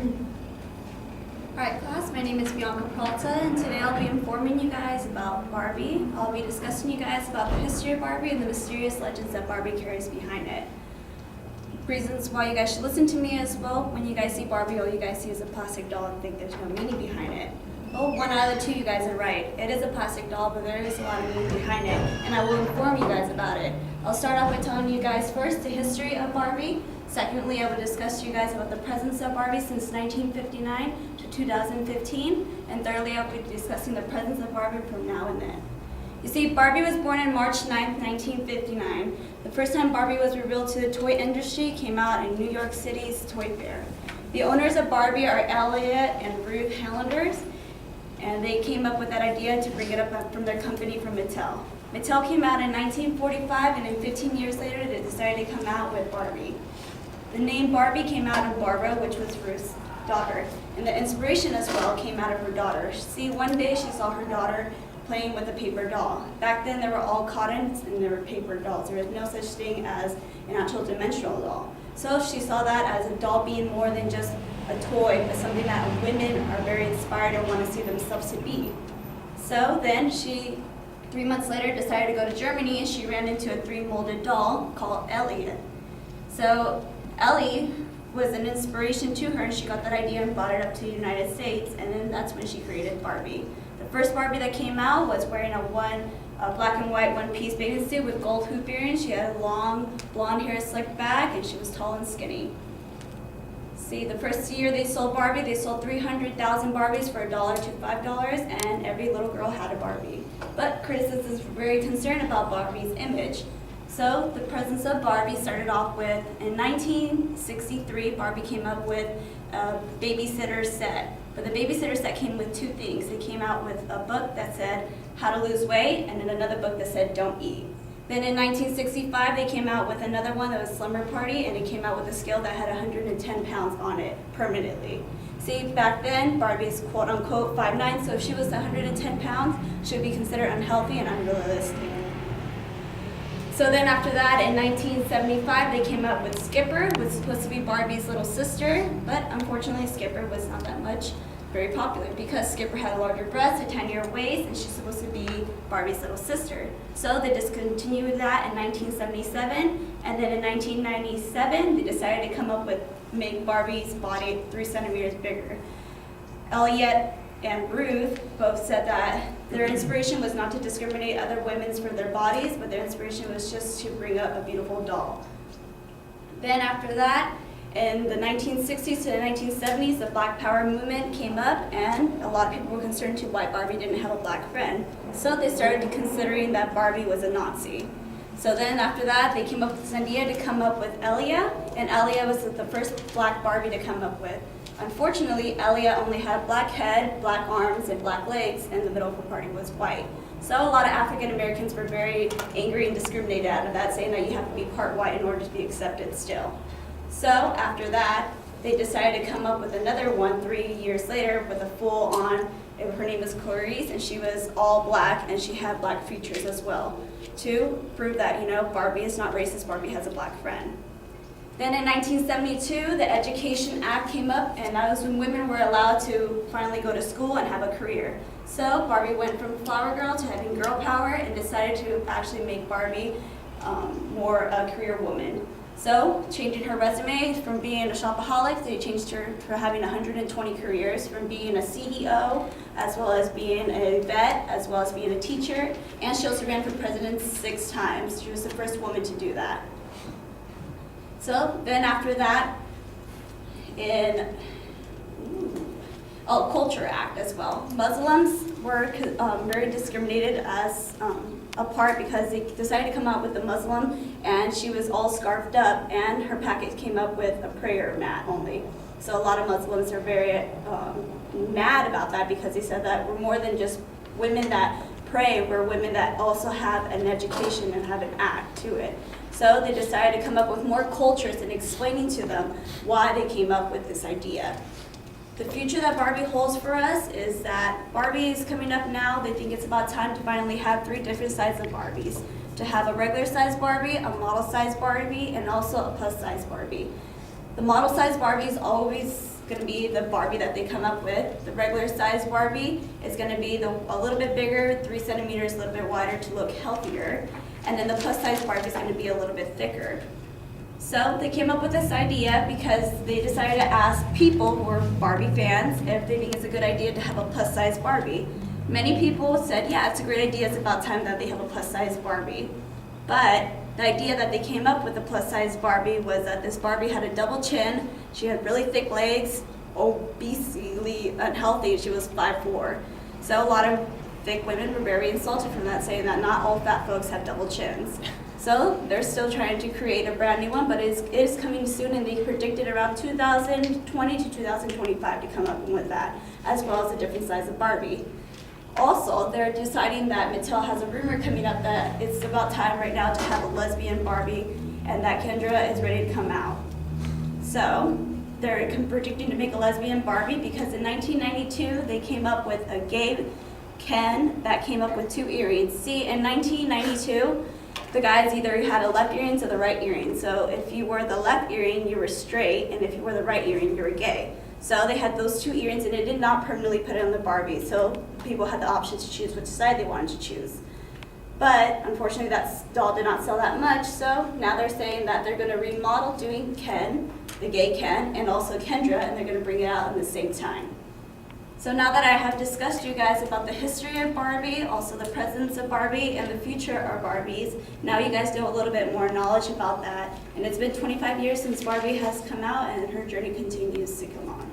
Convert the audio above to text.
Alright class, my name is Bianca Peralta and today I'll be informing you guys about Barbie. I'll be discussing you guys about the history of Barbie and the mysterious legends that Barbie carries behind it. Reasons why you guys should listen to me as well. When you guys see Barbie, all you guys see is a plastic doll and think there's no meaning behind it. Well, one out of the two, you guys are right. It is a plastic doll, but there is a lot of meaning behind it, and I will inform you guys about it. I'll start off by telling you guys first the history of Barbie. Secondly, I will discuss to you guys about the presence of Barbie since 1959 to 2015. And thirdly, I'll be discussing the presence of Barbie from now and then. You see, Barbie was born on March 9th, 1959. The first time Barbie was revealed to the toy industry came out in New York City's Toy Fair. The owners of Barbie are Elliot and Ruth Hallanders, and they came up with that idea to bring it up from their company from Mattel. Mattel came out in 1945, and then 15 years later, they decided to come out with Barbie. The name Barbie came out of Barbara, which was Ruth's daughter, and the inspiration as well came out of her daughter. See, one day she saw her daughter playing with a paper doll. Back then, they were all cottons and they were paper dolls. There was no such thing as an actual dimensional doll. So she saw that as a doll being more than just a toy, but something that women are very inspired and want to see themselves to be. So then she, 3 months later, decided to go to Germany, and she ran into a 3-molded doll called Elliot. So Ellie was an inspiration to her, and she got that idea and brought it up to the United States, and then that's when she created Barbie. The first Barbie that came out was wearing a black and white one-piece bathing suit with gold hoop earrings. She had a long blonde hair slicked back, and she was tall and skinny. See, the first year they sold Barbie, they sold 300,000 Barbies for $1 to $5, and every little girl had a Barbie. But criticism is very concerned about Barbie's image. So the presence of Barbie started off with, in 1963, Barbie came up with a babysitter set. But the babysitter set came with 2 things. It came out with a book that said how to lose weight, and then another book that said don't eat. Then in 1965, they came out with another one that was Slumber Party, and it came out with a scale that had 110 pounds on it permanently. See, back then, Barbie's quote-unquote 5'9", so if she was 110 pounds, she would be considered unhealthy and unrealistic. So then after that, in 1975, they came up with Skipper, which was supposed to be Barbie's little sister, but unfortunately Skipper was not that much very popular because Skipper had a larger breast, a tinier waist, and she's supposed to be Barbie's little sister. So they discontinued that in 1977, and then in 1997, they decided to come up with, make Barbie's body 3 centimeters bigger. Elliot and Ruth both said that their inspiration was not to discriminate other women for their bodies, but their inspiration was just to bring up a beautiful doll. Then after that, in the 1960s to the 1970s, the Black Power movement came up, and a lot of people were concerned to why Barbie didn't have a black friend. So they started considering that Barbie was a Nazi. So then after that, they came up with this idea to come up with Elia, and Elia was the first black Barbie to come up with. Unfortunately, Elia only had a black head, black arms, and black legs, and the middle of her party was white. So a lot of African Americans were very angry and discriminated out of that, saying that you have to be part white in order to be accepted still. So after that, they decided to come up with another one 3 years later with a full-on, her name is Clarice, and she was all black, and she had black features as well, to prove that, you know, Barbie is not racist, Barbie has a black friend. Then in 1972, the Education Act came up, and that was when women were allowed to finally go to school and have a career. So Barbie went from flower girl to having girl power and decided to actually make Barbie more a career woman. So changing her resume from being a shopaholic, they changed her for having 120 careers, from being a CEO, as well as being a vet, as well as being a teacher, and she also ran for president 6 times. She was the first woman to do that. So then after that, Culture Act as well. Muslims were very discriminated as a part because they decided to come out with a Muslim, and she was all scarfed up, and her package came up with a prayer mat only. So a lot of Muslims are very mad about that because they said that we're more than just women that pray, we're women that also have an education and have an act to it. So they decided to come up with more cultures and explaining to them why they came up with this idea. The future that Barbie holds for us is that Barbie is coming up now. They think it's about time to finally have 3 different sizes of Barbies. To have a regular size Barbie, a model size Barbie, and also a plus size Barbie. The model size Barbies always going to be the Barbie that they come up with. The regular size Barbie is going to be a little bit bigger, 3 centimeters, a little bit wider to look healthier. And then the plus size Barbie is going to be a little bit thicker. So they came up with this idea because they decided to ask people who are Barbie fans if they think it's a good idea to have a plus size Barbie. Many people said, yeah, it's a great idea, it's about time that they have a plus size Barbie. But the idea that they came up with the plus size Barbie was that this Barbie had a double chin, she had really thick legs, obesely unhealthy, she was 5'4". So a lot of thick women were very insulted from that, saying that not all fat folks have double chins. So they're still trying to create a brand new one, but it is coming soon, and they predicted around 2020 to 2025 to come up with that, as well as a different size of Barbie. Also, they're deciding that Mattel has a rumor coming up that it's about time right now to have a lesbian Barbie, and that Kendra is ready to come out. So they're predicting to make a lesbian Barbie because in 1992 they came up with a gay Ken that came up with 2 earrings. See, in 1992, the guys either had a left earring or the right earring. So if you wore the left earring, you were straight, and if you wore the right earring, you were gay. So they had those 2 earrings, and it did not permanently put it on the Barbie. So people had the option to choose which side they wanted to choose. But unfortunately, that doll did not sell that much. So now they're saying that they're going to remodel doing Ken, the gay Ken, and also Kendra, and they're going to bring it out at the same time. So now that I have discussed to you guys about the history of Barbie, also the presence of Barbie, and the future of Barbies, now you guys know a little bit more knowledge about that. And it's been 25 years since Barbie has come out, and her journey continues to come on.